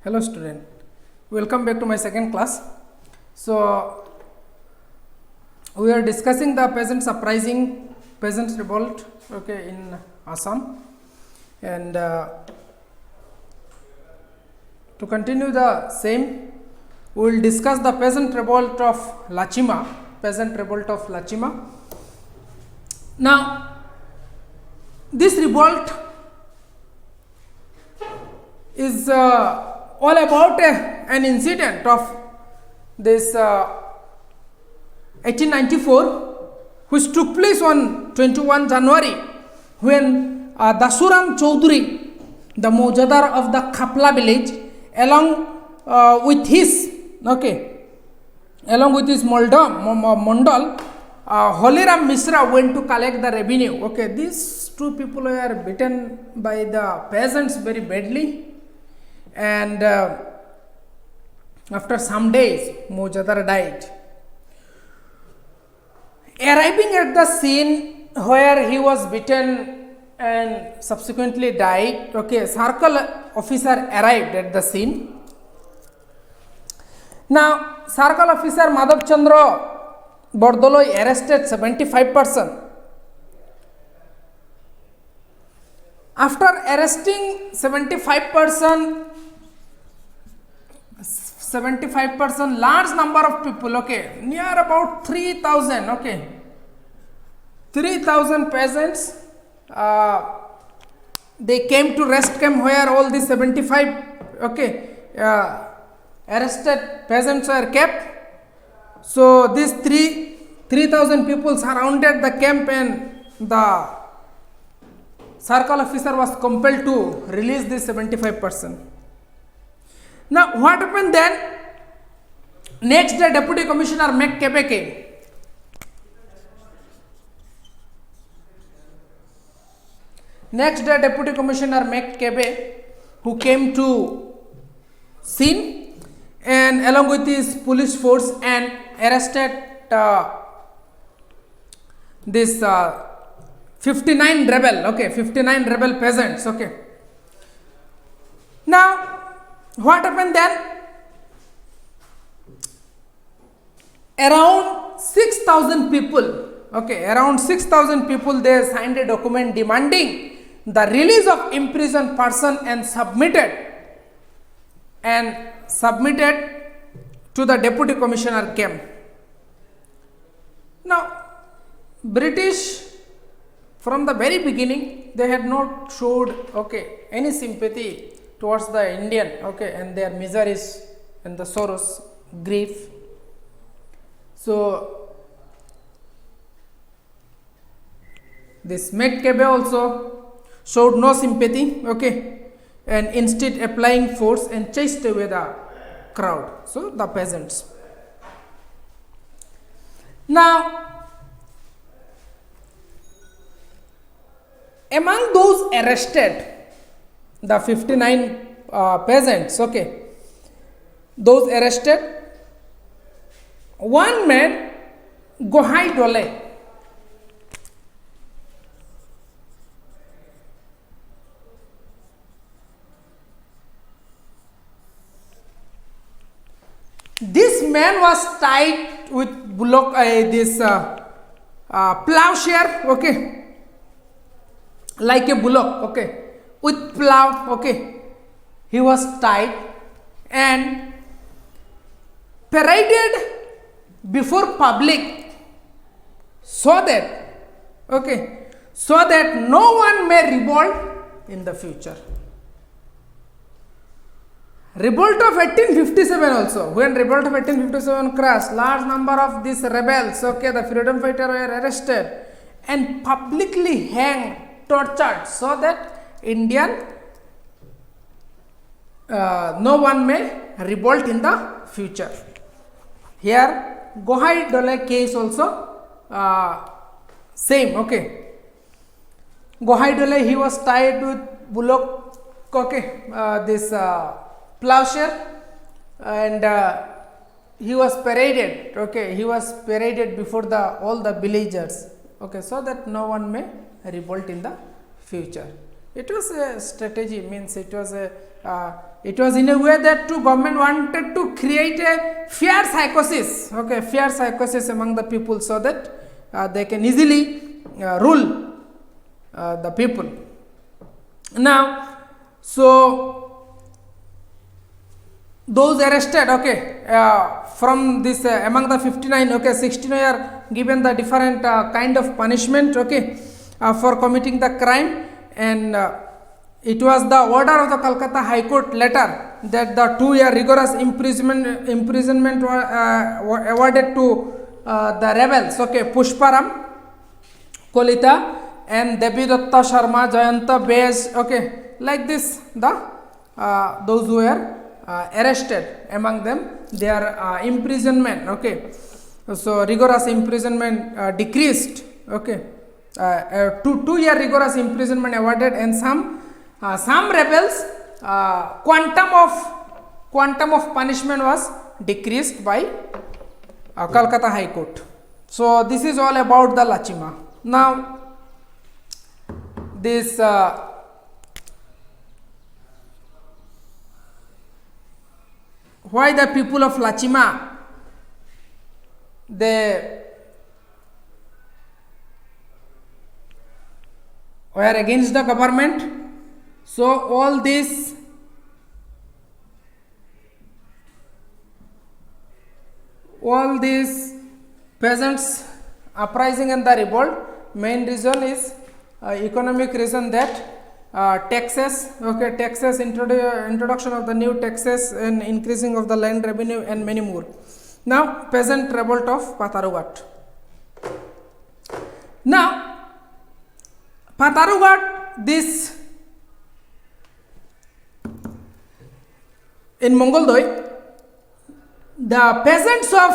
Hello student, welcome back to my second class. So we are discussing the peasants uprising, peasants revolt, okay, in Assam, and to continue the same, we will discuss the peasant revolt of Lachima. Now this revolt is all about an incident of this 1894, which took place on 21 January when Dasuram Chaudhuri, the Mojadar of the Khapla village, along with his Mondal, Holiram Misra went to collect the revenue. Okay, these two people were beaten by the peasants very badly, and after some days Mojadar died. Arriving at the scene where he was beaten and subsequently died, okay, circle officer arrived at the scene. Now circle officer Madhav Chandra Bordoloi arrested 75 persons. After arresting 75 person, large number of people, okay, near about 3,000, okay, 3,000 peasants, they came to rest camp where all the 75, okay, arrested peasants were kept. So these 3,000 people surrounded the camp, and the circle officer was compelled to release this 75 person. Now what happened then? Next day Deputy Commissioner McCabe came. Who came to scene and along with his police force and arrested this 59 rebel peasants. Okay. Now what happened then? Around 6,000 people, okay, they signed a document demanding the release of imprisoned person and submitted to the Deputy Commissioner camp. Now British, from the very beginning, they had not showed, okay, any sympathy towards the Indian, okay, and their miseries and the sorrows, grief. So this McCabe also showed no sympathy, okay, and instead applying force and chased away the crowd, so the peasants. Now among those arrested, the 59 peasants, okay, those arrested, one man, Gohai Dole, this man was tied with bullock, plowshare, okay, like a bullock, okay, with plow, okay, he was tied and paraded before public so that no one may revolt in the future. Revolt of 1857 also, when revolt of 1857 crashed, large number of these rebels, okay, the freedom fighters were arrested and publicly hanged, tortured, so that no one may revolt in the future. Here Gohai Dole case also same, okay. Gohai Dole, he was tied with bullock, okay, this plowshare, and he was paraded, okay, before all the villagers, okay, so that no one may revolt in the future. It was a strategy, means it was in a way that government wanted to create a fear psychosis, okay, fear psychosis among the people, so that they can easily rule the people. Now, so those arrested, okay, from this among the 59, okay, 16 were given the different kind of punishment, okay, for committing the crime, and it was the order of the Calcutta High Court later that the 2-year rigorous imprisonment were awarded to the rebels, okay, Pushparam Kolita and Debidatta Sharma, Jayanta Bez, okay, like this, the those who were arrested, among them their imprisonment, okay, so rigorous imprisonment decreased, okay, 2-year rigorous imprisonment awarded, and some rebels quantum of punishment was decreased by Calcutta High Court. So this is all about the Lachima. Now this why the people of Lachima, they were against the government. So all these peasants uprising and the revolt, main reason is economic reason, that taxes, okay, taxes, introduction of the new taxes and increasing of the land revenue and many more. Now peasant revolt of Patharughat. Now Patharughat, this in Mongoldoi, the peasants of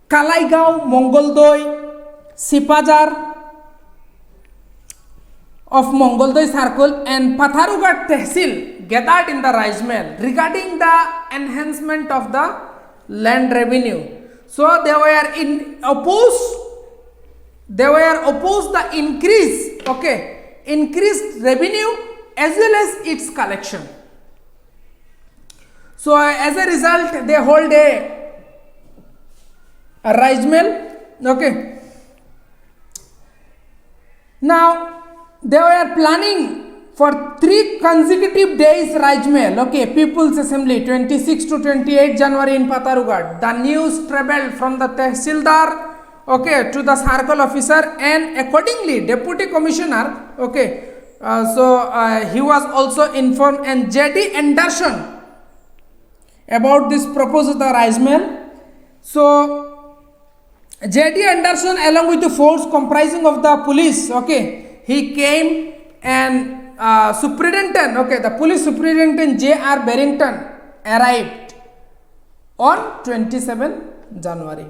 Kalaigao, Mongoldoi, Sipajar of Mongoldoi Circle and Patharughat Tehsil gathered in the Rajmahal regarding the enhancement of the land revenue. So they were opposed the increase, okay, increased revenue as well as its collection. So as a result, they hold a Rajmahal, okay. Now they were planning for 3 consecutive days Rajmahal, okay, People's Assembly, 26 to 28 January in Patharughat. The news traveled from the Tehsildar, okay, to the circle officer, and accordingly Deputy Commissioner, okay, he was also informed, and J.D. Anderson about this proposal, the Rajmahal. So J.D. Anderson, along with the force comprising of the police, okay, he came, and superintendent, okay, the police superintendent J.R. Barrington arrived on 27 January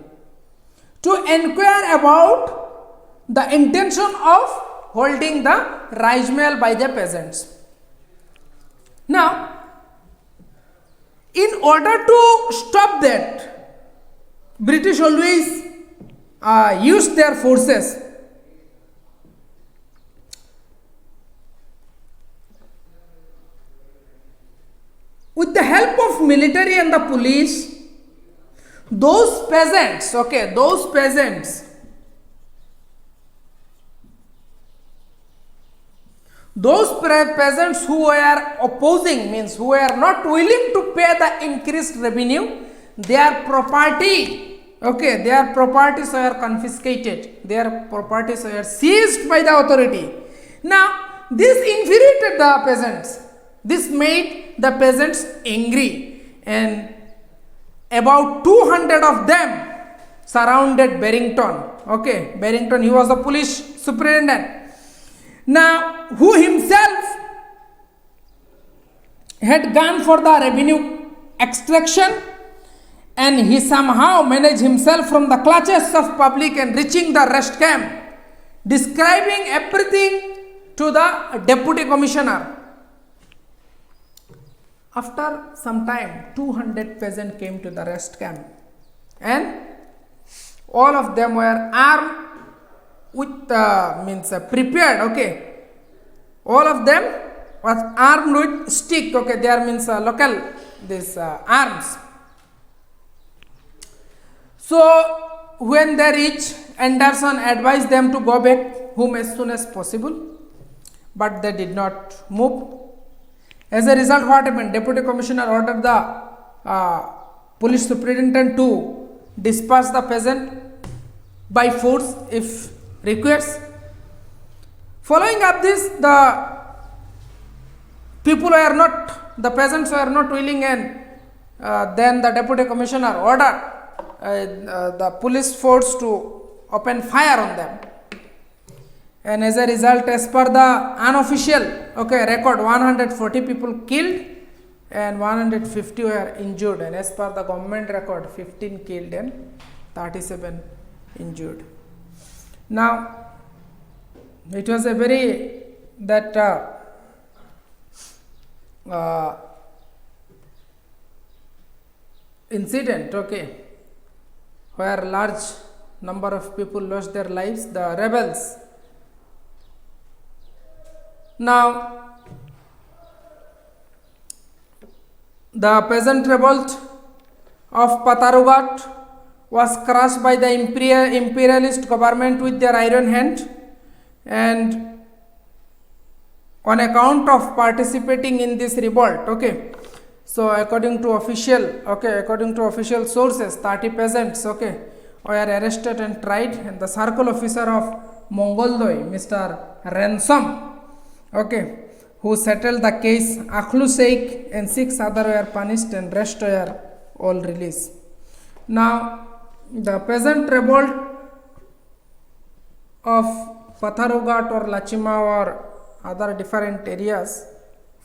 to inquire about the intention of holding the Rajmahal by the peasants. Now, in order to stop that, British always used their forces. With the help of military and the police, those peasants, okay, those peasants who were opposing, means who were not willing to pay the increased revenue, their property, okay, their properties were confiscated, their properties were seized by the authority. Now this infuriated the peasants, this made the peasants angry, and about 200 of them surrounded Barrington, okay, Barrington, he was the police superintendent. Now, who himself had gone for the revenue extraction, and he somehow managed himself from the clutches of public and reaching the rest camp, describing everything to the deputy commissioner. After some time, 200 peasants came to the rest camp, and all of them were armed with prepared, okay, all of them was armed with stick. Okay, there means local this arms. So when they reach, Anderson advised them to go back home as soon as possible, but they did not move. As a result, what happened? Deputy Commissioner ordered the police superintendent to disperse the peasant by force if requires. Following up this, the peasants were not willing, and then the Deputy Commissioner ordered the police force to open fire on them. And as a result, as per the unofficial record, 140 people killed and 150 were injured, and as per the government record, 15 killed and 37 injured. Now, it was a very incident, where large number of people lost their lives, the rebels. Now, the peasant revolt of Patharughat was crushed by the imperialist government with their iron hand, and on account of participating in this revolt, so according to official sources, 30 peasants were arrested and tried, and the circle officer of Mongoldoi, Mr. Ransom, who settled the case, Akhlu Sheikh and 6 others were punished, and rest were all released. Now, the peasant revolt of Patharughat or Lachima or other different areas,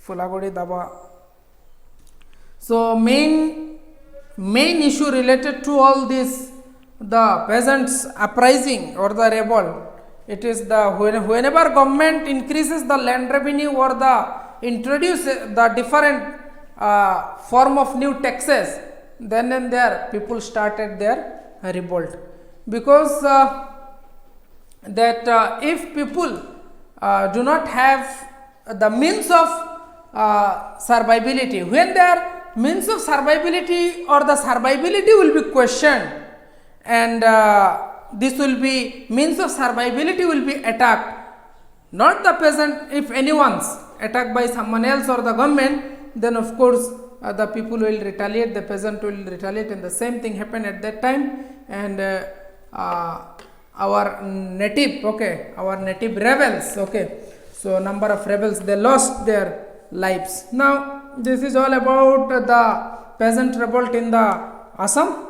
Fulagodi, Daba. So main issue related to all this, the peasants uprising or the revolt, it is the whenever government increases the land revenue or the introduce the different form of new taxes, then and there people started their revolt, because if people do not have the means of survivability, when their means of survivability or the survivability will be questioned, and this will be means of survivability will be attacked, not the peasant. If anyone's attacked by someone else or the government, then of course the people will retaliate, the peasant will retaliate, and the same thing happened at that time. And our native rebels, so number of rebels, they lost their lives. Now this is all about the peasant revolt in the Assam.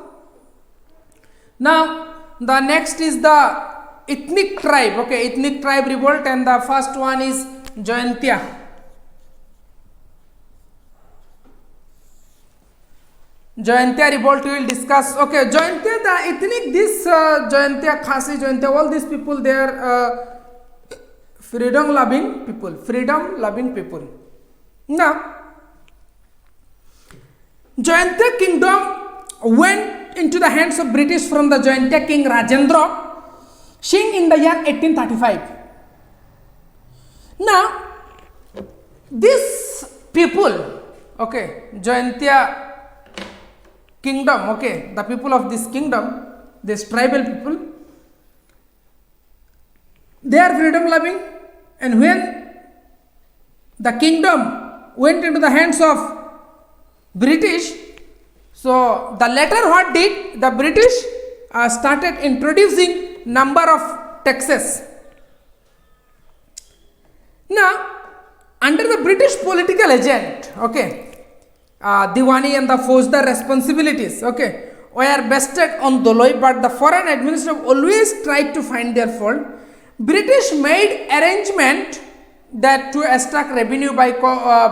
Now the next is the ethnic tribe, ethnic tribe revolt, and the first one is Jaintia. Jaintia revolt we will discuss. Jaintia, the ethnic, this Jaintia, Khasi, Jaintia, all these people, they are freedom loving people. Now, Jaintia kingdom went into the hands of British from the Jaintia king Rajendra Singh in the year 1835. Now, this people, Jaintia kingdom, the people of this kingdom, this tribal people, they are freedom loving, and when the kingdom went into the hands of British, so the latter what did, the British started introducing number of taxes. Now, under the British political agent, Diwani and the Faujdar responsibilities, were vested on Doloi, but the foreign administration always tried to find their fault. British made arrangement that to extract revenue by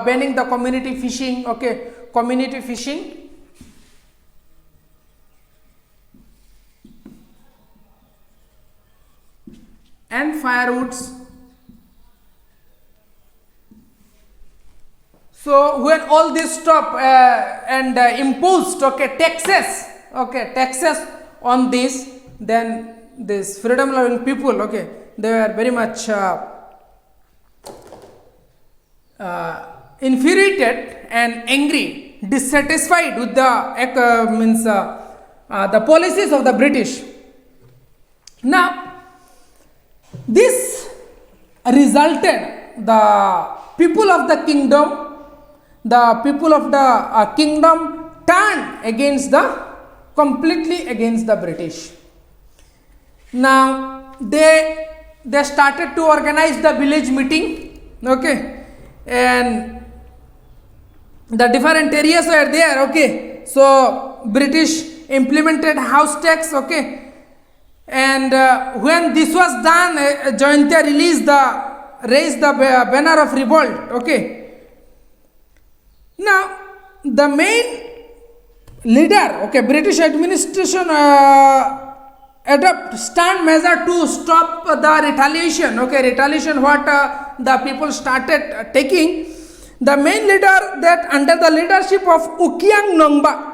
banning the community fishing, and firewoods. So when all this stop and imposed taxes on this, then this freedom loving people, they were very much infuriated and angry, dissatisfied with the policies of the British. Now, this resulted the people of the kingdom turned completely against the British. Now they started to organize the village meeting, okay, and the different areas were there, okay. So British implemented house tax, okay, and when this was done, Jayantia raised the banner of revolt, okay. Now the main leader, okay, British administration adopt stern measure to stop the retaliation, okay, what the people started taking. The main leader, that under the leadership of Ukyang Nongba,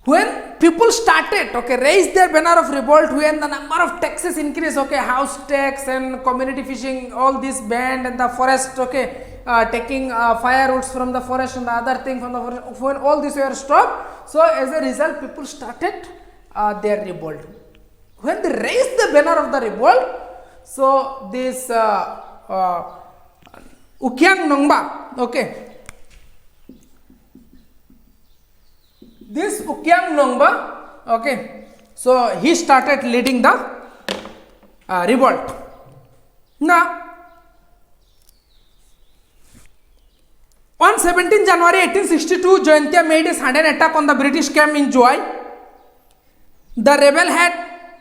when people started, okay, raise their banner of revolt, when the number of taxes increased, okay, house tax and community fishing, all this banned, and the forest, okay, taking firewoods from the forest and the other thing from the forest, when all this were stopped, so as a result people started their revolt. When they raised the banner of the revolt, so this Ukyang Nongba, okay, this Ukyang Nongba, okay, so he started leading the revolt. Now, on 17 January 1862, Jayantia made a sudden attack on the British camp in Joy. The rebel had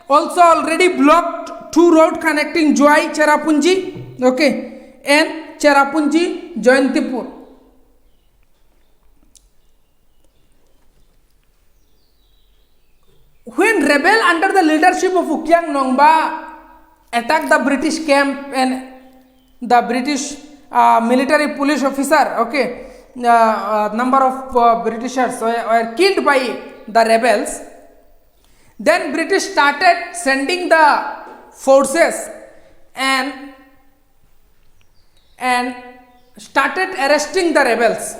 also already blocked two roads connecting Joy, Cherrapunji, okay, and Cherrapunji, Jayantipur. When rebel under the leadership of Ukyang Nongba attacked the British camp, and the British military police officer, okay, number of Britishers were killed by the rebels, then British started sending the forces and started arresting the rebels.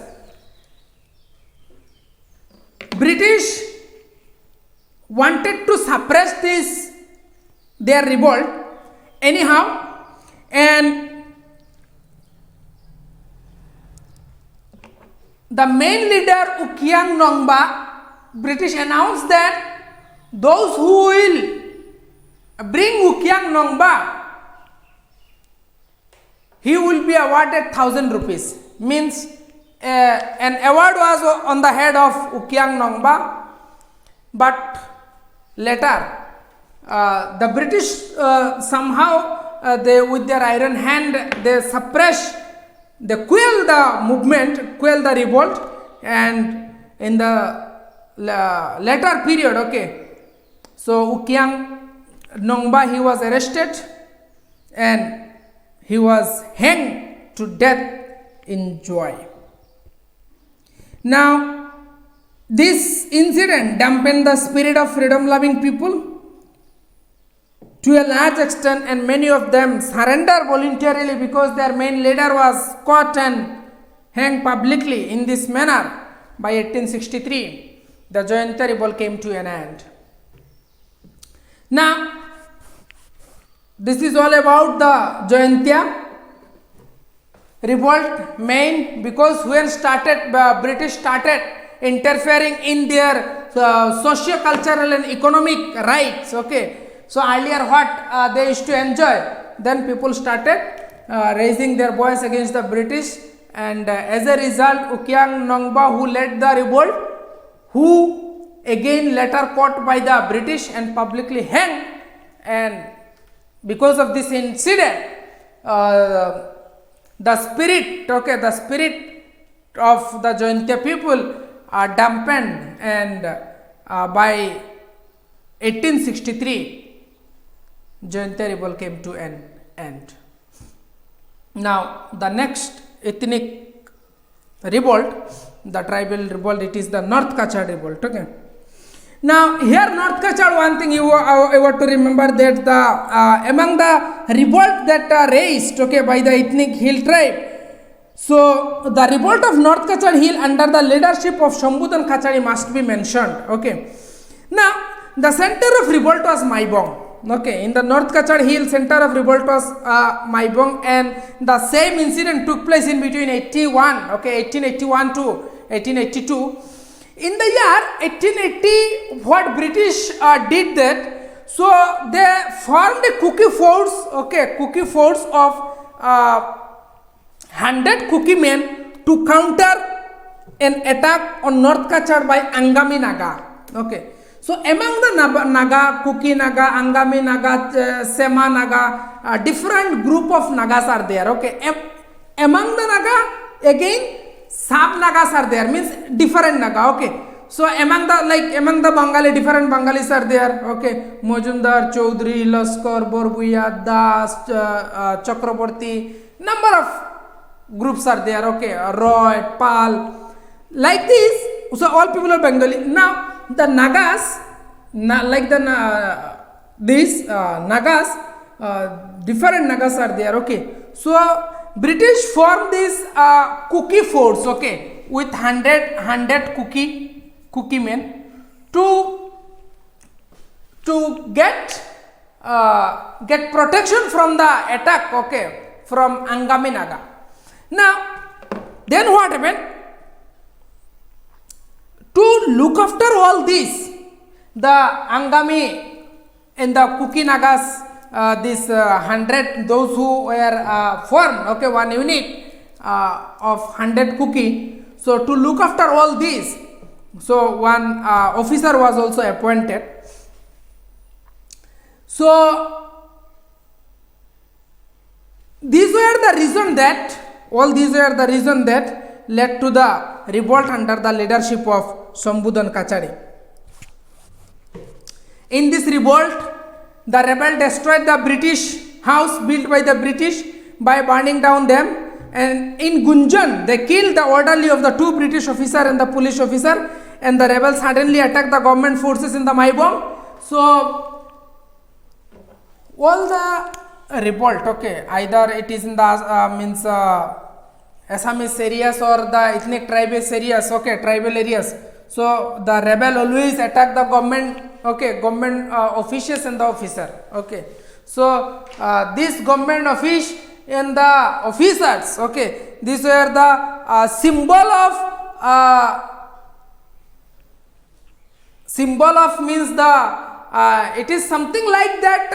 British wanted to suppress their revolt anyhow, and the main leader Ukyang Nongba, British announced that those who will bring Ukyang Nongba, he will be awarded 1,000 rupees. Means an award was on the head of Ukyang Nongba, but later the British somehow they, with their iron hand, they suppress, they quell the movement, quell the revolt, and in the later period, okay, so Ukyang Nongba, he was arrested and he was hanged to death in Joy. Now, this incident dampened the spirit of freedom-loving people to a large extent, and many of them surrendered voluntarily because their main leader was caught and hanged publicly. In this manner, by 1863, the Jayantia revolt came to an end. Now, this is all about the Jayantia revolt main, because when British started interfering in their socio-cultural and economic rights, okay. So earlier what they used to enjoy, then people started raising their voice against the British, and as a result Ukyang Nongba, who led the revolt, who again later caught by the British and publicly hanged, and because of this incident the spirit of the Jayantia people are dampened, and by 1863 Jayantia revolt came to an end. Now the next ethnic revolt, the tribal revolt, it is the North Kachar revolt, okay. Now here North Kachar, one thing you want to remember, that the among the revolt that raised, okay, by the ethnic hill tribe, So the revolt of North Kachar Hill under the leadership of Shambhudan Kachari must be mentioned. Okay. Now the center of revolt was Maibong. Okay, in the North Kachar Hill, center of revolt was Maibong, and the same incident took place in between 81, okay, 1881 to 1882. In the year 1880, what British did that, so they formed a Kuki force, okay, Kuki force of 100 Kuki men to counter an attack on North Kachar by Angami Naga. Okay. So among the Naga, Kuki Naga, Angami Naga, Sema Naga, different group of Nagas are there. Okay, among the Naga again sub Nagas are there, means different Naga. Okay, so among the Bengali, different Bengalis are there. Okay, Mojumdar, Chaudhary, Laskar, Borbuya, Das, Chakraborty, number of groups are there. Okay, Roy, Pal, like this. So all people are Bengali. Now the Nagas, Nagas, different Nagas are there. Okay, so British formed this Kuki force. Okay, with 100 Kuki men to get protection from the attack. Okay, from Angami Naga. Now then what happened? To look after all this, the Angami and the Kuki Nagas, this 100, those who were formed, okay, one unit of 100 Kuki. So to look after all this, so one officer was also appointed. So these were the reason that led to the revolt under the leadership of Shambhudan Kachari. In this revolt, the rebel destroyed the British house built by the British by burning down them, and in Gunjan they killed the orderly of the two British officer and the police officer, and the rebels suddenly attacked the government forces in the Maibong. So all the revolt, okay, either it is in the Assamese areas or the ethnic tribal areas, okay, tribal areas. So the rebel always attack the government, okay, government officials and the officer. Okay, so this government office and the officers, okay, these were the symbol of means the it is something like that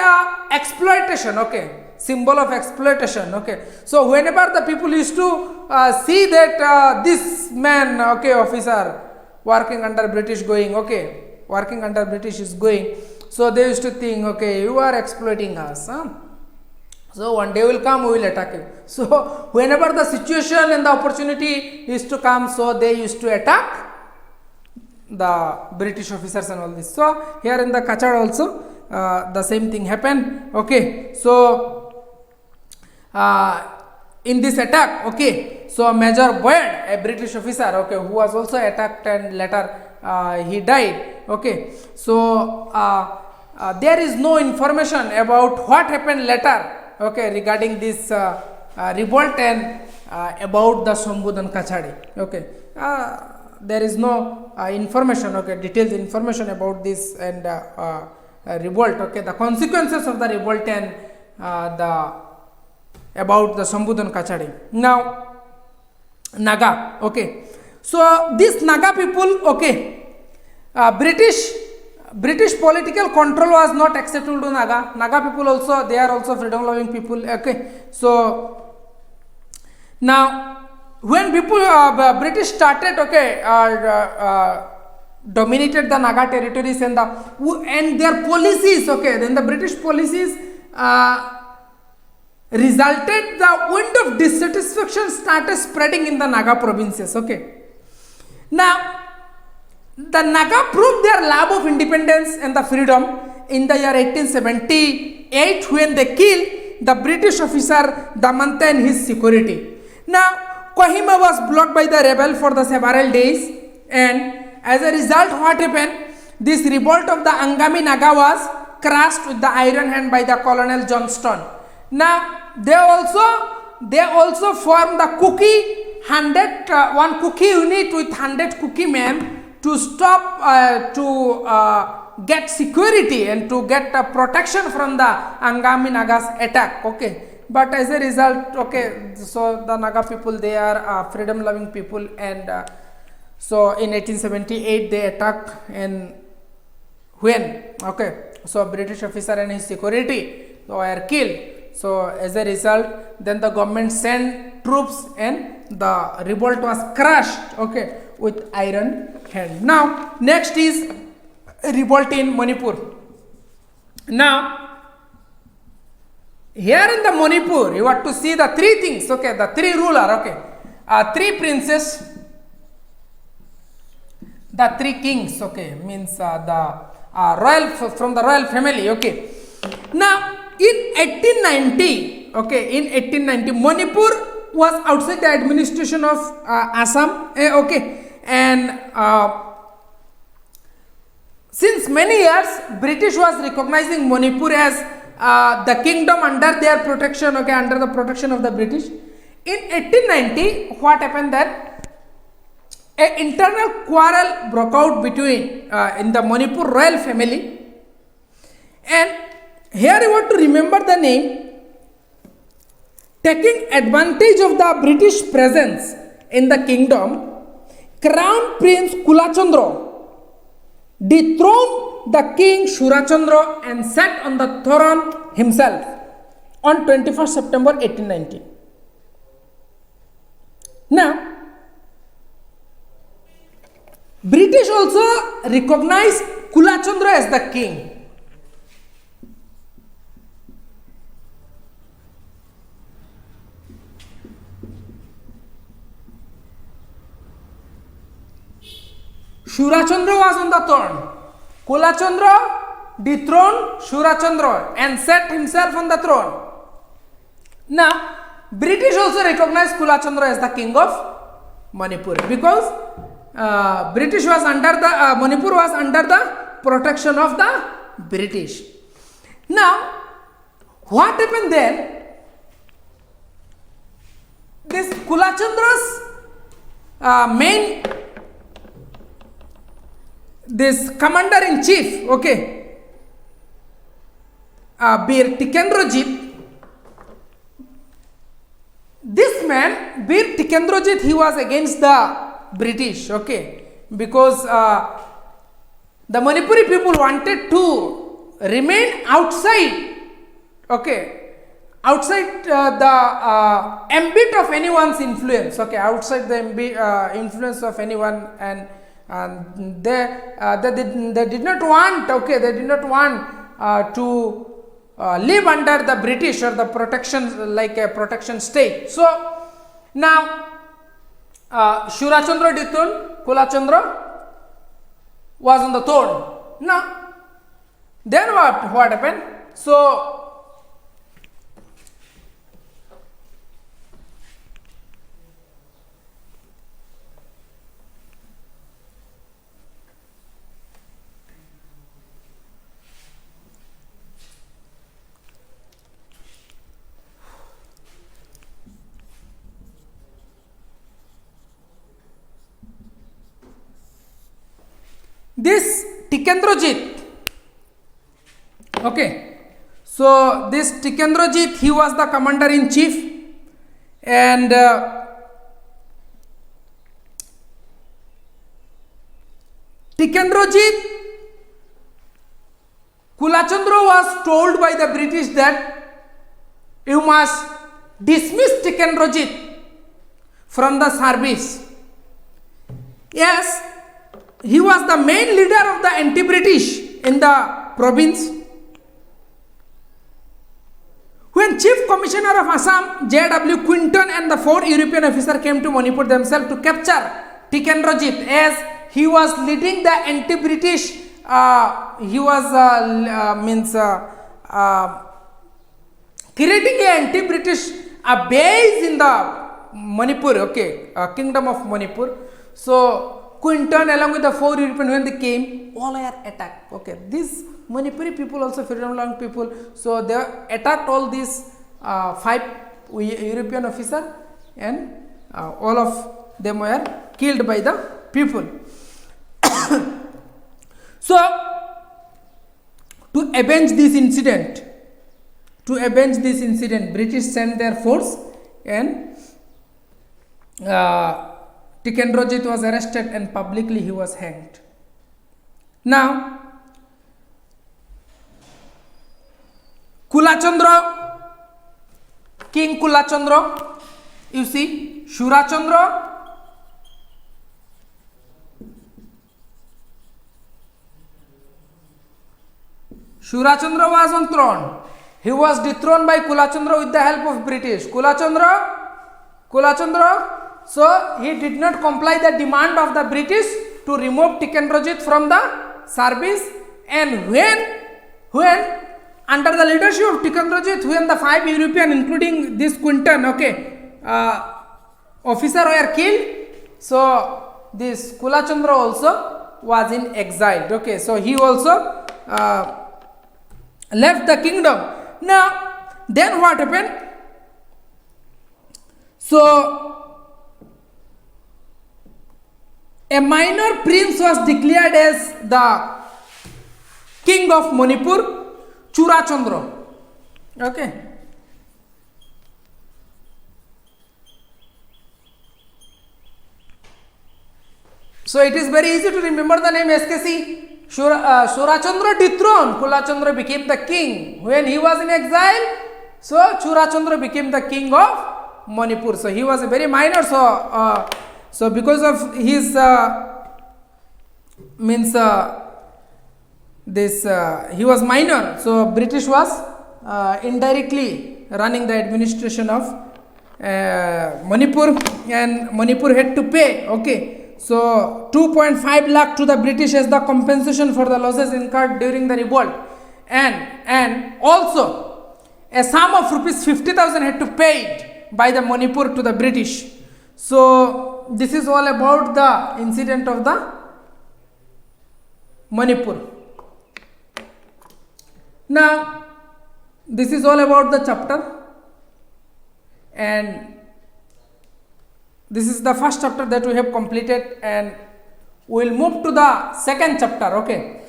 exploitation. Okay, symbol of exploitation. Okay, so whenever the people used to see that this man, okay, officer working under British is going, so they used to think, okay, you are exploiting us, so one day will come, we will attack you. So whenever the situation and the opportunity used to come, so they used to attack the British officers and all this. So here in the Kachar also the same thing happened. Okay, so in this attack, okay, so Major Boyd, a British officer, okay, who was also attacked and later he died. Okay, so there is no information about what happened later, okay, regarding this revolt and about the Shambhudan Kachari. Okay, there is no information, okay, detailed information about this and revolt, okay, the consequences of the revolt and about the Shambhudan Kachari. Now Naga, okay, so this Naga people, okay, British political control was not acceptable to Naga people also, they are also freedom loving people. Okay, so now when people British started, okay, dominated the Naga territories and their policies, okay, then the British policies resulted the wind of dissatisfaction started spreading in the Naga provinces. Okay, now the Naga proved their love of independence and the freedom in the year 1878 when they killed the British officer Damante and his security. Now Kohima was blocked by the rebel for the several days, and as a result what happened, this revolt of the Angami Naga was crushed with the iron hand by the Colonel Johnston. Now they also they also formed the one cookie unit with 100 cookie men to stop get security and to get protection from the Angami Nagas attack. Okay, but as a result, okay, so the Naga people, they are freedom loving people, and so in 1878 they attacked and when, okay, so British officer and his security were killed. So as a result, then the government sent troops and the revolt was crushed, okay, with iron hand. Now next is revolt in Manipur. Now here in the Manipur, you have to see the three things, okay, the three ruler, okay, three princes, the three kings, okay, means the royal, from the royal family, okay. Now in 1890, okay, in 1890 Manipur was outside the administration of Assam, okay, and since many years British was recognizing Manipur as the kingdom under their protection, okay, under the protection of the British. In 1890, what happened that an internal quarrel broke out between in the Manipur royal family, and here you want to remember the name. Taking advantage of the British presence in the kingdom, Crown Prince Kulachandra dethroned the king Shurachandra and sat on the throne himself on 21st September 1890. Now, British also recognized Kulachandra as the king. Shurachandra was on the throne. Kulachandra dethroned Shurachandra and set himself on the throne. Now, British also recognized Kulachandra as the king of Manipur because British was under the Manipur was under the protection of the British. Now, what happened then? This Kulachandra's main, this commander in chief, okay, Bir Tikendrajit. This man, Bir Tikendrajit, he was against the British, okay, because the Manipuri people wanted to remain outside, okay, outside the ambit of anyone's influence, okay, outside the influence of anyone, and they did not want, okay, they did not want to live under the British or the protection, like a protection state. So now Shurachandra dethroned, Kulachandra was on the throne. Now then what happened? So this Tikendrajit, okay, so this Tikendrajit, he was the commander in chief, and Tikendrajit, Kulachandra was told by the British that you must dismiss Tikendrajit from the service. Yes, he was the main leader of the anti-British in the province. When Chief Commissioner of Assam, J.W. Quinton, and the 4 European officers came to Manipur themselves to capture Tikendrajit, as he was leading the anti-British, he was creating an anti-British base in the Manipur, okay, kingdom of Manipur. So Quinton, along with the 4 European, when they came, all were attacked. Okay, these Manipuri people also freedom loving people, so they attacked all these 5 European officer, and all of them were killed by the people. So to avenge this incident, British sent their force, and Tikendrajit was arrested and publicly he was hanged. Now Kulachandra, King Kulachandra, you see, Shurachandra, Shurachandra was on throne. He was dethroned by Kulachandra with the help of British. Kulachandra, so he did not comply the demand of the British to remove Tikendrajit from the service, and when under the leadership of Tikendrajit, when the 5 European, including this Quinton, officer were killed, so this Kulachandra also was in exile. Okay, so he also left the kingdom. Now, then what happened? So a minor prince was declared as the king of Manipur, Churachandra. Okay. So it is very easy to remember the name SKC. Shurachandra dethroned, Kulachandra became the king. When he was in exile, so Churachandra became the king of Manipur. So he was a very minor. So because of his he was minor. So British was indirectly running the administration of Manipur, and Manipur had to pay. Okay. So 2.5 lakh to the British as the compensation for the losses incurred during the revolt, and also a sum of rupees 50,000 had to paid by the Manipur to the British. So this is all about the incident of the Manipur. Now this is all about the chapter, and this is the first chapter that we have completed, and we will move to the second chapter. Okay,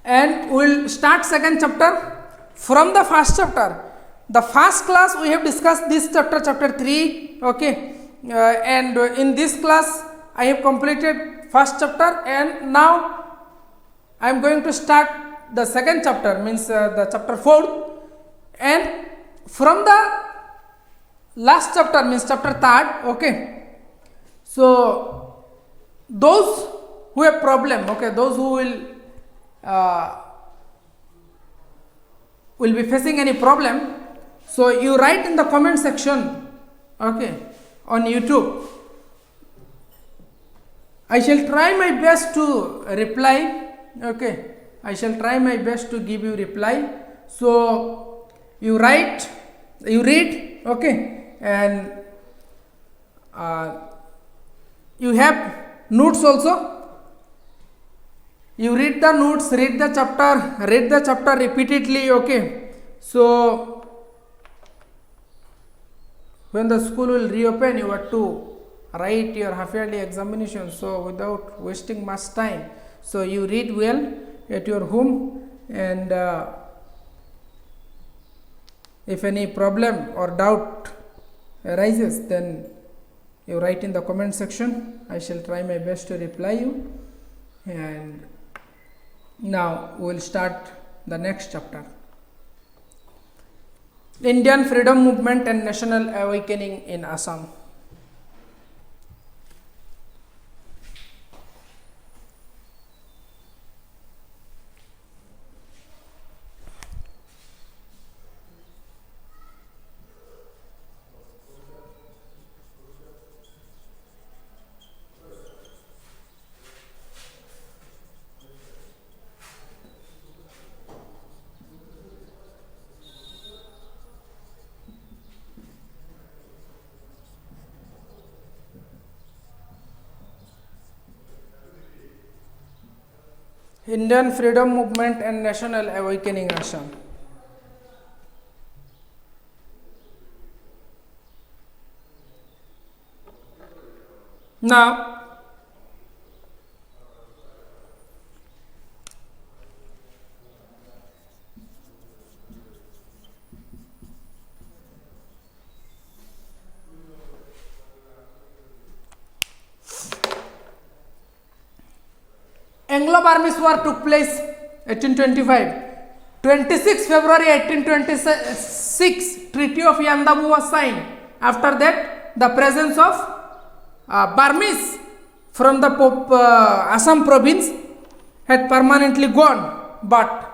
and we will start second chapter from the first chapter. The first class we have discussed this chapter, chapter 3. Okay, and in this class I have completed first chapter, and now I am going to start the second chapter, means the chapter 4, and from the last chapter, means chapter 3rd. Okay, so those who have problem, okay, those who will be facing any problem, so you write in the comment section, okay, on YouTube. I shall try my best to reply. Okay, I shall try my best to give you reply. So you write, you read, okay, and you have notes also. You read the notes, read the chapter repeatedly. Okay, so when the school will reopen, you have to write your half yearly examination. So without wasting much time, so you read well at your home, and if any problem or doubt arises, then you write in the comment section. I shall try my best to reply you. And now we will start the next chapter. Indian Freedom Movement and National Awakening in Assam. Indian Freedom Movement and National Awakening Assam. Now, Anglo-Burmese War took place 1825. 26 February 1826, Treaty of Yandabu was signed. After that, the presence of Burmese from the Assam province had permanently gone, but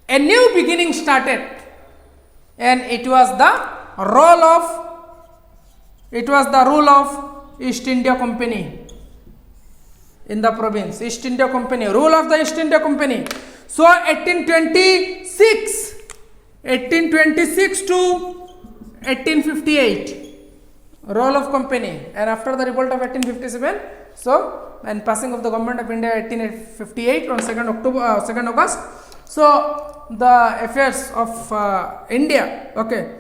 a new beginning started, and it was the rule of East India Company in the province. East India Company, rule of the East India Company. So 1826 to 1858, role of company, and after the revolt of 1857, so and passing of the government of India 1858 on 2nd August, so the affairs of India, okay,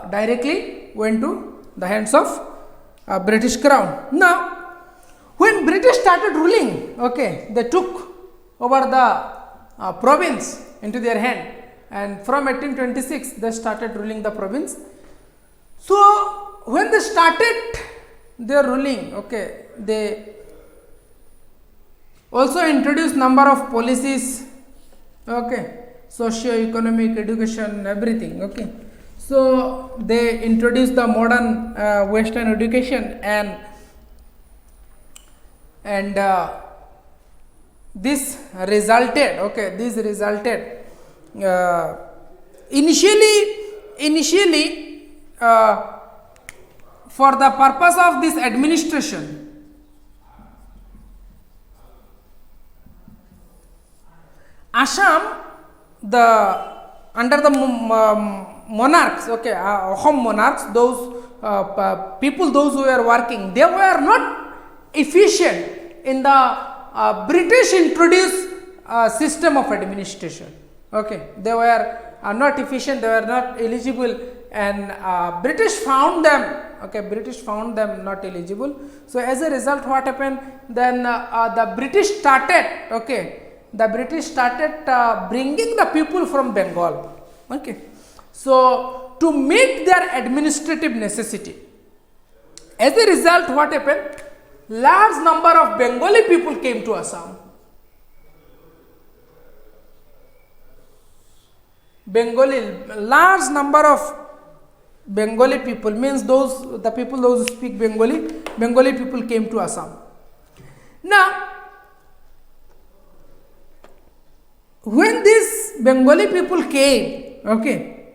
directly went to the hands of British Crown. Now, when British started ruling, okay, they took over the province into their hand, and from 1826 they started ruling the province. So when they started their ruling, okay, they also introduced number of policies, okay, socio-economic, education, everything, okay. So they introduced the modern Western education, and this resulted, okay, initially for the purpose of this administration, Assam, under the monarchs, okay, Ahom monarchs, those people, those who were working, they were not efficient in the British introduced system of administration. Okay, they were not efficient, they were not eligible, and British found them not eligible. So as a result, what happened then? The British started bringing the people from Bengal. Okay, so to meet their administrative necessity, as a result, what happened? Large number of Bengali people came to Assam. Large number of Bengali people, means those who speak Bengali people came to Assam. Now, when these Bengali people came, okay,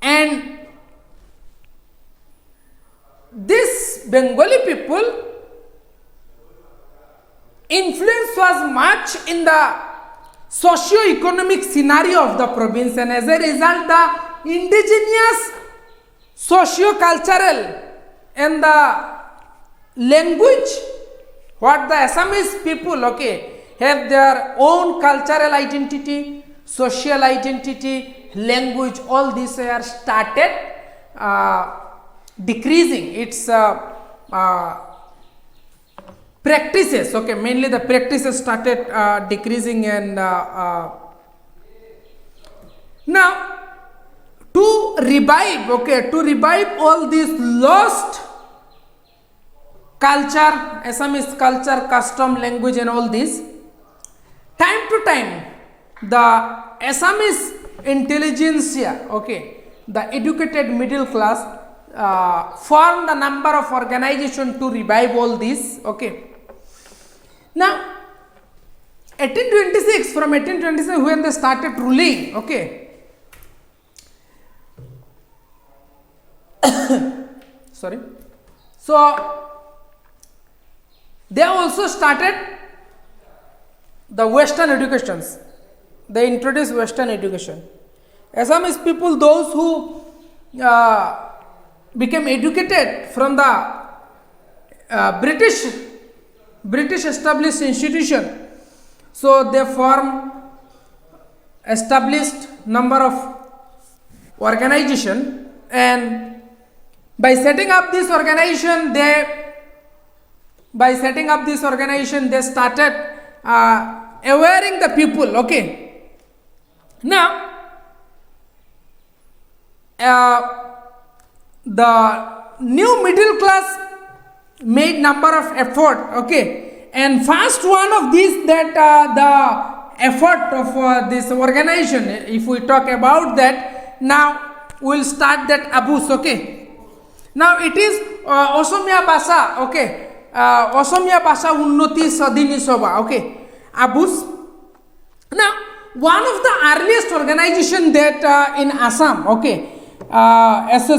and this Bengali people influence was much in the socio-economic scenario of the province, and as a result, the indigenous socio-cultural and the language, what the Assamese people, okay, have their own cultural identity, social identity, language, all these are started decreasing its practices, okay, mainly the practices started decreasing, and now to revive all this lost culture, Assamese culture, custom, language, and all this, time to time the Assamese intelligentsia, okay, the educated middle class formed a number of organizations to revive all this, okay. Now 1826, from 1826 when they started ruling, okay, sorry, so they also started the Western educations. They introduced Western education. Assamese people, those who became educated from the British established institution, so they established number of organization, and By setting up this organization, they started awareing the people. Okay. Now, the new middle class made number of effort. Okay, and first one of these, that the effort of this organization, if we talk about that, now we'll start that Abus. Okay. Now it is Osomia Basa. Okay. Osomia Basa Unnoti Sadini Soba. Okay. Abus. Now, one of the earliest organization that in Assam, okay, earliest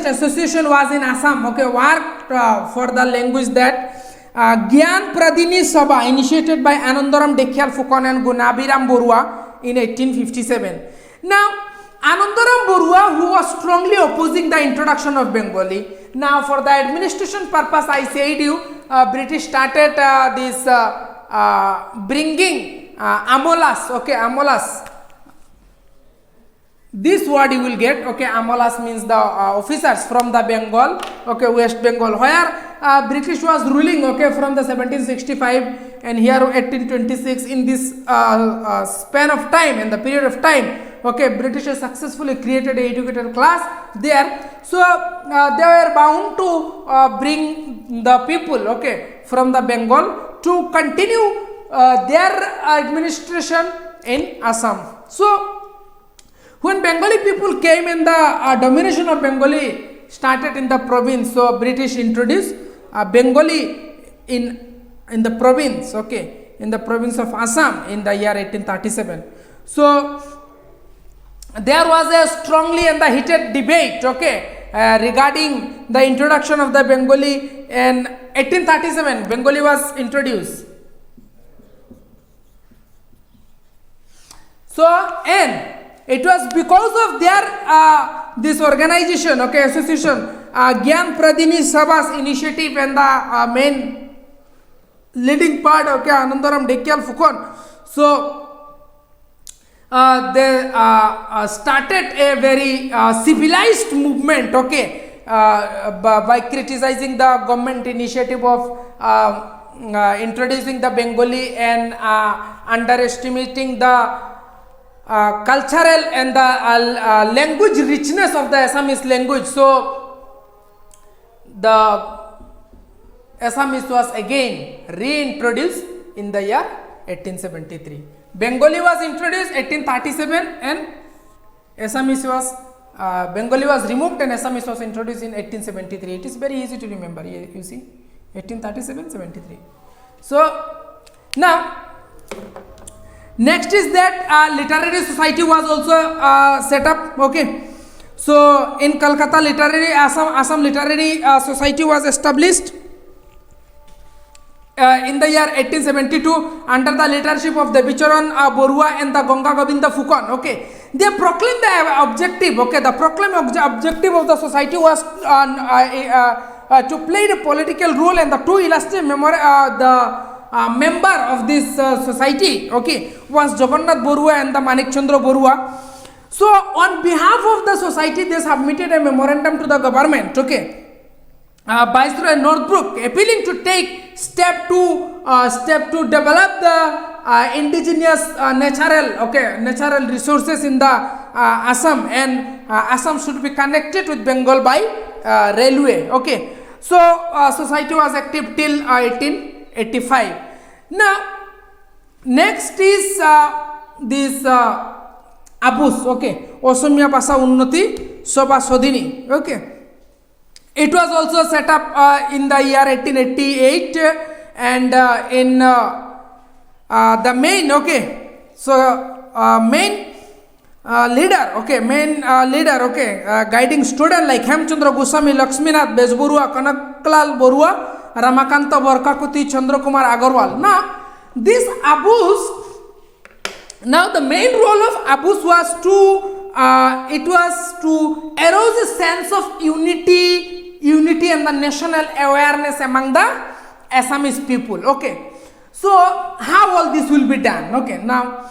association was in Assam, okay, worked for the language, that Gyan Pradini Sabha, initiated by Anandaram Dekhyal Fukan and Gunabiram Borua in 1857. Now, Anandaram Borua, who was strongly opposing the introduction of Bengali. Now, for the administration purpose, I said you, British started this bringing Amolas, okay, Amolas. This word you will get, okay, Amolas means the officers from the Bengal, okay, West Bengal, where British was ruling, okay, from the 1765 and here 1826. In this span of time, in the period of time, okay, British has successfully created a educated class there. So they were bound to bring the people, okay, from the Bengal to continue their administration in Assam. So when Bengali people came in, the domination of Bengali started in the province. So British introduced Bengali in the province, okay, in the province of Assam in the year 1837. So there was a strongly and the heated debate, okay, regarding the introduction of the Bengali. In 1837, Bengali was introduced. So, and it was because of their this organization, okay, association, Gyan Pradini Sabha's initiative, and the main leading part, okay, Anandaram Dekhyal Fukan. So they started a very civilized movement, okay, by criticizing the government initiative of introducing the Bengali and underestimating the cultural and the language richness of the Assamese language. So the Assamese was again reintroduced in the year 1873. Bengali was introduced 1837 and Assamese was Bengali was removed and Assamese was introduced in 1873. It is very easy to remember. You see, 1837, 73. So now, next is that literary society was also set up. Okay, so in Calcutta, Assam Literary Society was established in the year 1872 under the leadership of the Bicharan Borua and the Ganga Govinda Fukan. Okay, they proclaimed the objective. Okay, the proclaimed objective of the society was to play the political role, and the two illustrious member of this society, okay, was Jagannath Borua and the Manik Chandra Borua. So on behalf of the society, they submitted a memorandum to the government, okay, Viceroy Northbrook, appealing to take step to develop the indigenous natural resources in the Assam, and Assam should be connected with Bengal by railway. Okay, so society was active till 1885. Now next is this Abus, okay, Osomia Basa Unnoti Sabha Sodini. Okay, it was also set up in the year 1888, and in the main, okay, so main leader, okay, guiding student like Hemchandra Goswami, Lakshminath Bezborua, Kanaklal Borua, Ramakanta Borkakuti, Chandra Kumar Agarwal. Now this Abus, now the main role of Abus was to arouse a sense of unity and the national awareness among the Assamese people. Okay, so how all this will be done? Okay, now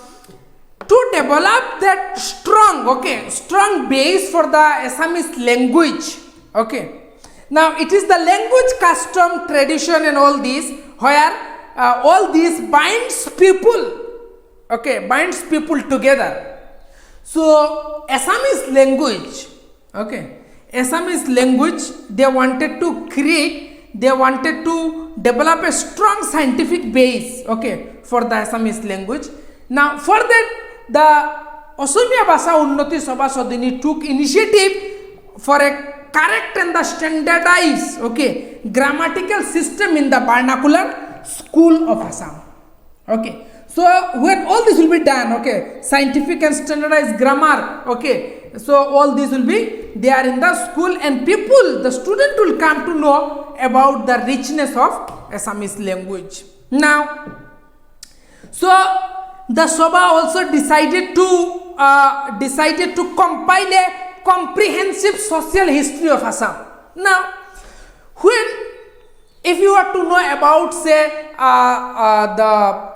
to develop that strong base for the Assamese language. Okay. Now it is the language, custom, tradition, and all these where all these binds people. Okay, binds people together. So Assamese language. Okay, Assamese language. They wanted to develop a strong scientific base. Okay, for the Assamese language. Now for that, the Asamiya Bhasha Unnoti Sabha Sodhini took initiative for a correct and the standardized, okay, grammatical system in the vernacular school of Assam. Okay, so when all this will be done, okay, scientific and standardized grammar, okay, so all this will be there in the school, and the student will come to know about the richness of Assamese language. Now, so the Sabha also decided to compile a comprehensive social history of Assam. Now, if you want to know about, say, the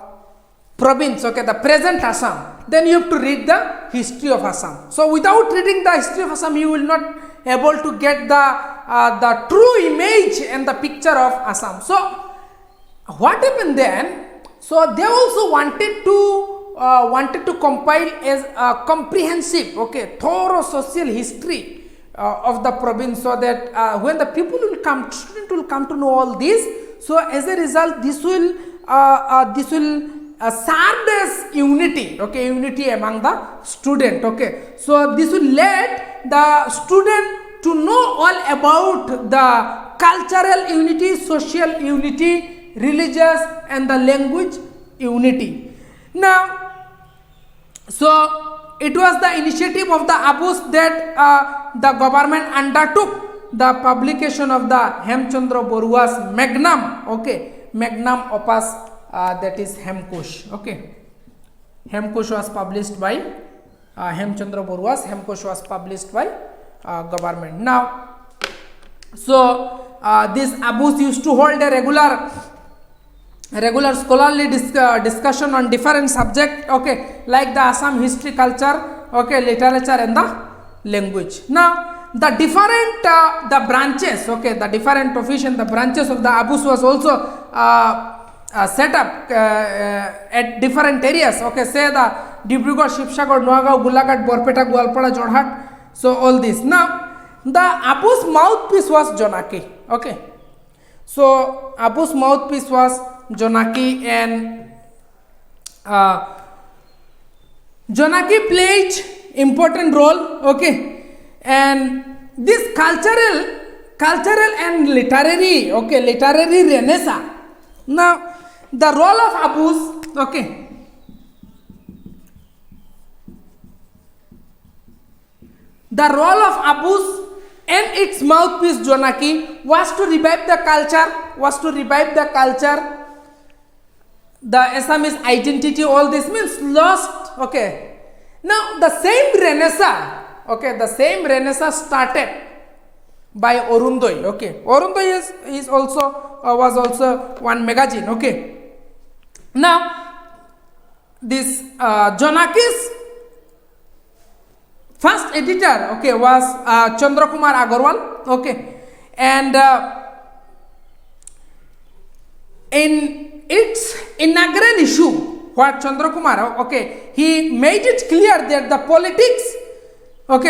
province, okay, the present Assam, then you have to read the history of Assam. So without reading the history of Assam, you will not able to get the true image and the picture of Assam. So what happened then? So they also wanted to compile as a comprehensive, okay, thorough social history of the province, so that when the student will come to know all this, so as a result, this will serve as unity, okay, unity among the student. Okay, so this will let the student to know all about the cultural unity, social unity, religious and the language unity. Now, so it was the initiative of the Abus that the government undertook the publication of the Hemchandra Barua's magnum opus, that is Hemkosh. Okay, Hemkosh was published by Hemchandra Barua's Hemkosh was published by government. Now, so this Abus used to hold a regular scholarly discussion on different subject, okay, like the Assam history, culture, okay, literature and the language. Now the different the branches, okay, the different officials, the branches of the Abus was also set up at different areas, okay, say the Dibrugarh, Shivsagar, Nuagaon, Golaghat, Borpeta, Goalpada, Jorhat. So all this. Now the Abus mouthpiece was Jonaki. Okay, so Abus mouthpiece was Jonaki, and Jonaki played important role. Okay, and this cultural and literary, okay, literary renaissance. Now the role of Abus, okay, the role of Abus and its mouthpiece Jonaki was to revive the culture, the Assamese identity. All this means lost. Okay, now the same Renaissance started by Orundoy. Okay, Orundoy is also was also one magazine. Okay, now this Jonaki's first editor, okay, was Chandrakumar Agarwal. Okay, and in its inaugural issue, what Chandrakumar, okay, he made it clear that the politics of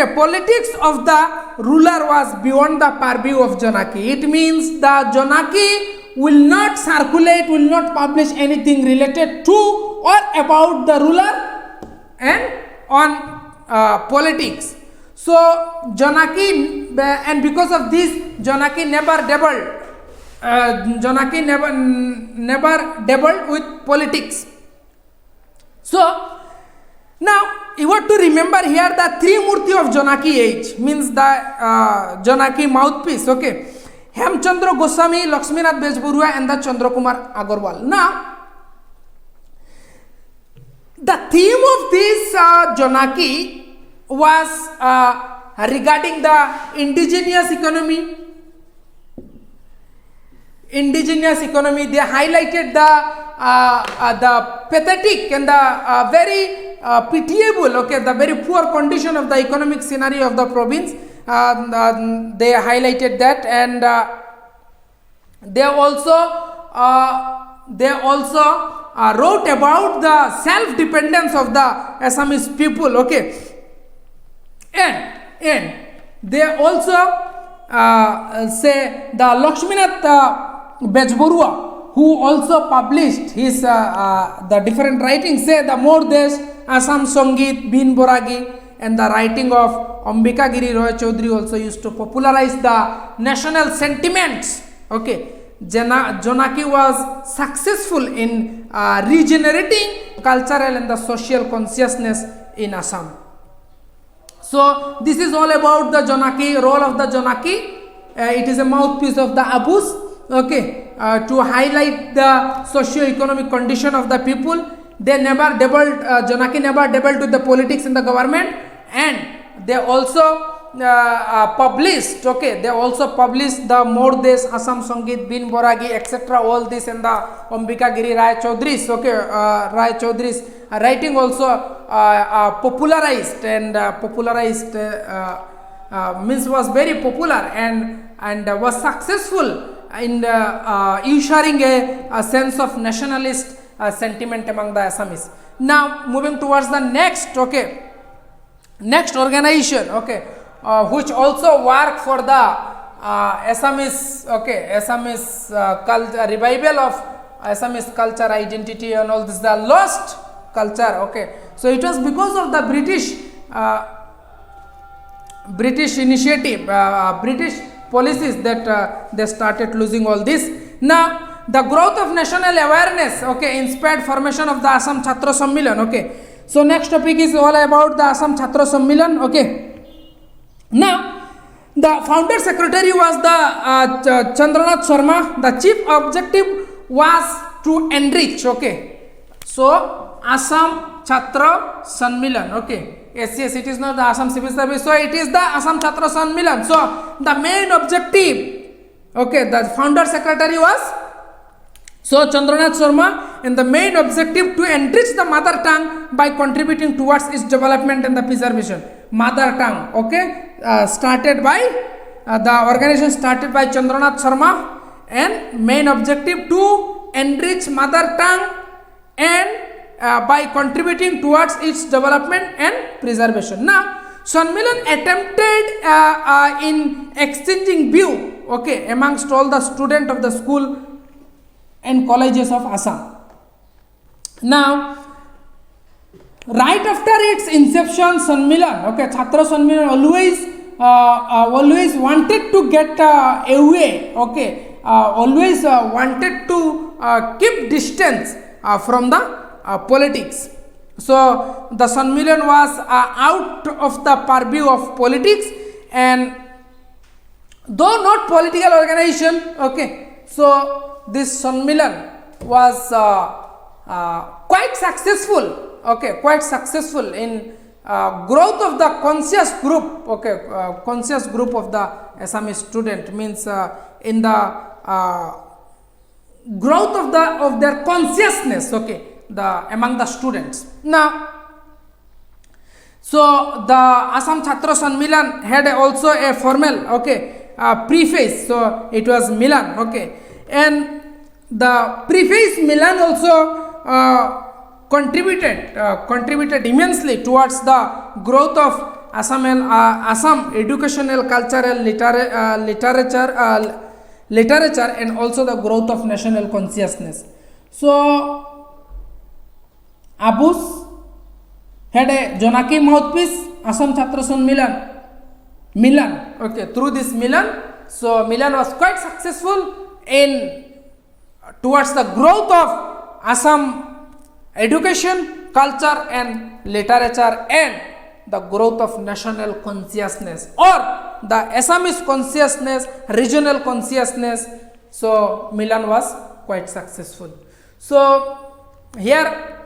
the ruler was beyond the purview of Jonaki. It means the Jonaki will not circulate, will not publish anything related to or about the ruler and on politics. So Jonaki, and because of this, Jonaki never dabbled with politics. So now you have to remember here the three Murti of Jonaki age, means the Jonaki mouthpiece. Okay, Hemchandra Goswami, Lakshminath Bezbarua and the Chandrakumar Agarwal. Now the theme of this Jonaki was regarding the indigenous economy. They highlighted the pathetic and the very pitiable, okay, the very poor condition of the economic scenario of the province. They highlighted that, and they also wrote about the self-dependence of the Assamese people, okay, and they also say the Lakshminath Bejborua, who also published his the different writings, say the Mordesh, Assam Sangeet, Bin Boragi, and the writing of Ambika Giri Roy Chaudhary also used to popularize the national sentiments, okay. Jonaki was successful in regenerating cultural and the social consciousness in Assam. So this is all about the Jonaki, role of the Jonaki. It is a mouthpiece of the Abus, okay, to highlight the socio-economic condition of the people. They never dabbled, Jonaki never dabbled with the politics in the government, and they also published, okay, they also published the Mordesh, Assam Sangeet, Bin Boragi, etc. all this in the Ambika Giri Rai Chaudhary's, okay, Rai Chaudhary's writing also popularized means was very popular and was successful in ushering a sense of nationalist sentiment among the Assamese. Now moving towards the next, okay, next organization, okay, which also work for the Assamese, okay, Assamese revival of Assamese culture, identity, and all this, the lost culture, okay. So it was because of the British initiative, British policies that they started losing all this. Now the growth of national awareness, okay, inspired formation of the Assam Chhatra Sammilan, okay. So next topic is all about the Assam Chhatra Sammilan, okay. Now the founder secretary was the Chandranath Sharma. The chief objective was to enrich, okay. So Assam Chhatra Sammilan, okay. Yes, it is not the Assam Civil Service, so it is the Assam Chhatra Sammilan. So the main objective, okay, the founder secretary was so Chandranath Sharma, and the main objective to enrich the mother tongue by contributing towards its development and the preservation. Mother tongue, okay, started by the organization started by Chandranath Sharma, and main objective to enrich mother tongue and by contributing towards its development and preservation. Now Sammilan attempted in exchanging view, okay, amongst all the students of the school and colleges of Assam. Now right after its inception, Sammilan, okay, Chhatra Sammilan always wanted to get away, okay, always wanted to keep distance from the politics. So the Sammilan was out of the purview of politics, and though not political organization, okay, so this Sammilan was quite successful, okay, quite successful in growth of the conscious group, okay, conscious group of the Assamese student, means in the growth of their consciousness, okay, among the students. Now so the Assam Chhatra Sammilan had also a formal, okay, preface, so it was Milan, okay, and the preface Milan also contributed immensely towards the growth of Assam educational, cultural, literature, and also the growth of national consciousness. So Abus had a Jonaki mouthpiece, Assam Chhatra Sammilan, Milan, okay, through this Milan. So Milan was quite successful in towards the growth of Assam education, culture, and literature, and the growth of national consciousness or the Assamese consciousness, regional consciousness. So Milan was quite successful. So here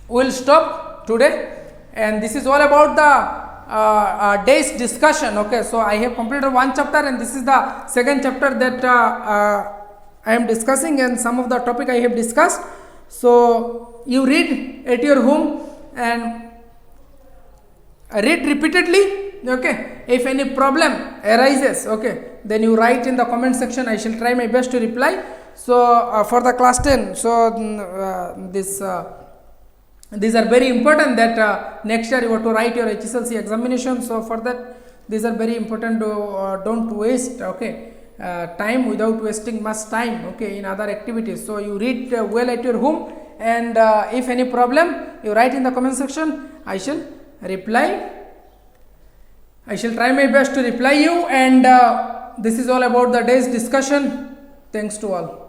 we will stop today, and this is all about the day's discussion. Okay, so I have completed one chapter, and this is the second chapter that I am discussing, and some of the topic I have discussed. So you read at your home, and read repeatedly. Okay, if any problem arises, okay, then you write in the comment section. I shall try my best to reply. So for the class 10, so these are very important that next year you have to write your HSLC examination. So for that, these are very important to don't waste, okay, time without wasting much time, okay, in other activities. So you read well at your home, and if any problem you write in the comment section. I shall reply. I shall try my best to reply you, and this is all about the day's discussion. Thanks to all.